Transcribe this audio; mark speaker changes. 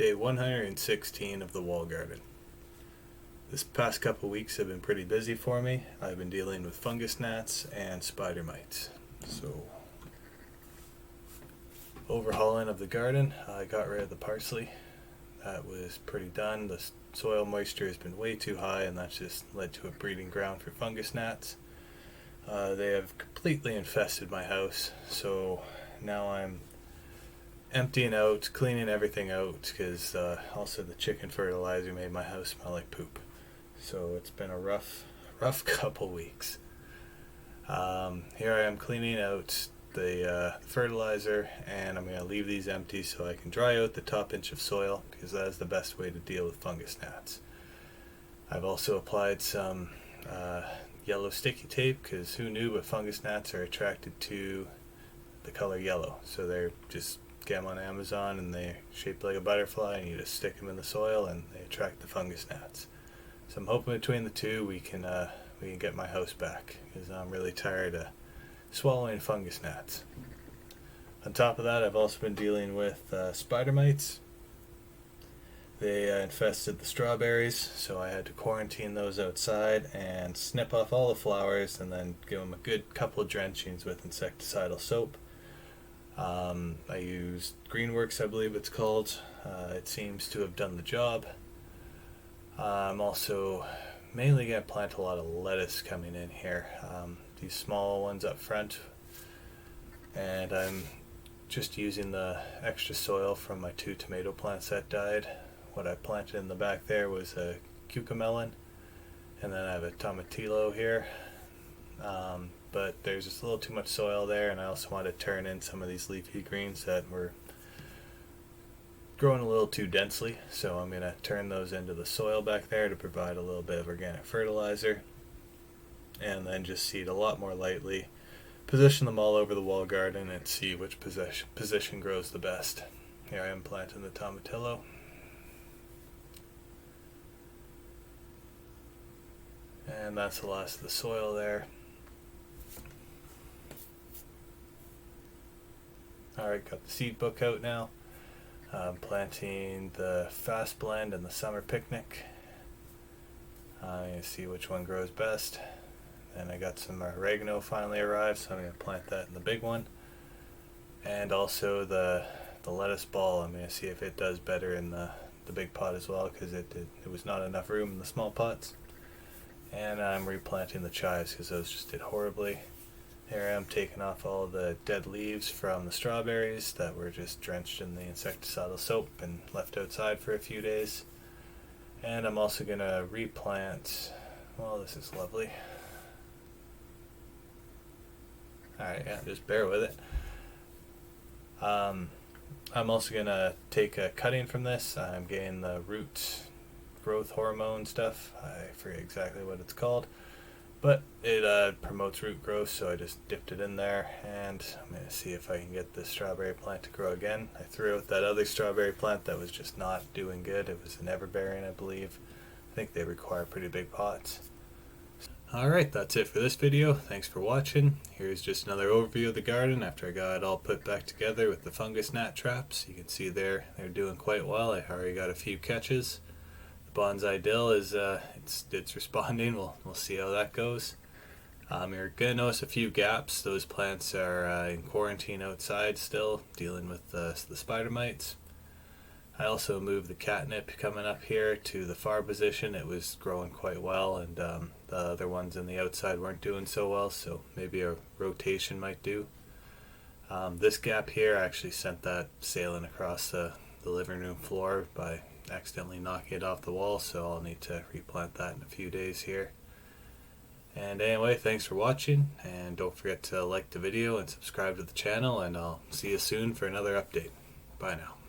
Speaker 1: Day 116 of the wall garden. This past couple weeks have been pretty busy for me. I've been dealing with fungus gnats and spider mites. So, overhauling of the garden, I got rid of the parsley. That was pretty done. The soil moisture has been way too high, and that's just led to a breeding ground for fungus gnats. They have completely infested my house, so now I'm emptying out, cleaning everything out, because also the chicken fertilizer made my house smell like poop. So it's been a rough couple weeks. Here I am cleaning out the fertilizer, and I'm going to leave these empty so I can dry out the top inch of soil, because that is the best way to deal with fungus gnats. I've also applied some yellow sticky tape, because who knew, but fungus gnats are attracted to the color yellow. So they're just, get them on Amazon, and they're shaped like a butterfly, and you just stick them in the soil and they attract the fungus gnats. So I'm hoping between the two we can get my house back, because I'm really tired of swallowing fungus gnats. On top of that, I've also been dealing with spider mites. They infested the strawberries, so I had to quarantine those outside and snip off all the flowers and then give them a good couple of drenchings with insecticidal soap. I used Greenworks, I believe it's called. It seems to have done the job. I'm also mainly going to plant a lot of lettuce coming in here. These small ones up front, and I'm just using the extra soil from my 2 tomato plants that died. What I planted in the back there was a cucamelon, and then I have a tomatillo here. But there's just a little too much soil there, and I also want to turn in some of these leafy greens that were growing a little too densely, so I'm going to turn those into the soil back there to provide a little bit of organic fertilizer, and then just seed a lot more lightly, position them all over the wall garden, and see which position grows the best. Here I am planting the tomatillo. And that's the last of the soil there. Alright, got the seed book out now. I'm planting the Fast Blend and the Summer Picnic. I'm going to see which one grows best. And I got some oregano finally arrived, so I'm going to plant that in the big one. And also the lettuce ball, I'm going to see if it does better in the big pot as well, because it was not enough room in the small pots. And I'm replanting the chives, because those just did horribly. Here I am taking off all the dead leaves from the strawberries that were just drenched in the insecticidal soap and left outside for a few days. And I'm also going to replant, well, this is lovely. Alright, yeah, just bear with it. I'm also going to take a cutting from this. I'm getting the root growth hormone stuff. I forget exactly what it's called. But it promotes root growth, so I just dipped it in there, and I'm going to see if I can get this strawberry plant to grow again. I threw out that other strawberry plant that was just not doing good. It was an everbearing, I believe. I think they require pretty big pots. Alright, that's it for this video. Thanks for watching. Here's just another overview of the garden after I got it all put back together with the fungus gnat traps. You can see they're doing quite well. I already got a few catches. Bonsai dill is it's responding. We'll see how that goes. You're gonna notice a few gaps. Those plants are in quarantine outside still, dealing with the spider mites. I also moved the catnip coming up here to the far position. It was growing quite well, and the other ones in the outside weren't doing so well, so maybe a rotation might do. This gap here, I actually sent that sailing across the living room floor by accidentally knocking it off the wall, so I'll need to replant that in a few days here. And anyway, thanks for watching, and don't forget to like the video and subscribe to the channel, and I'll see you soon for another update. Bye now.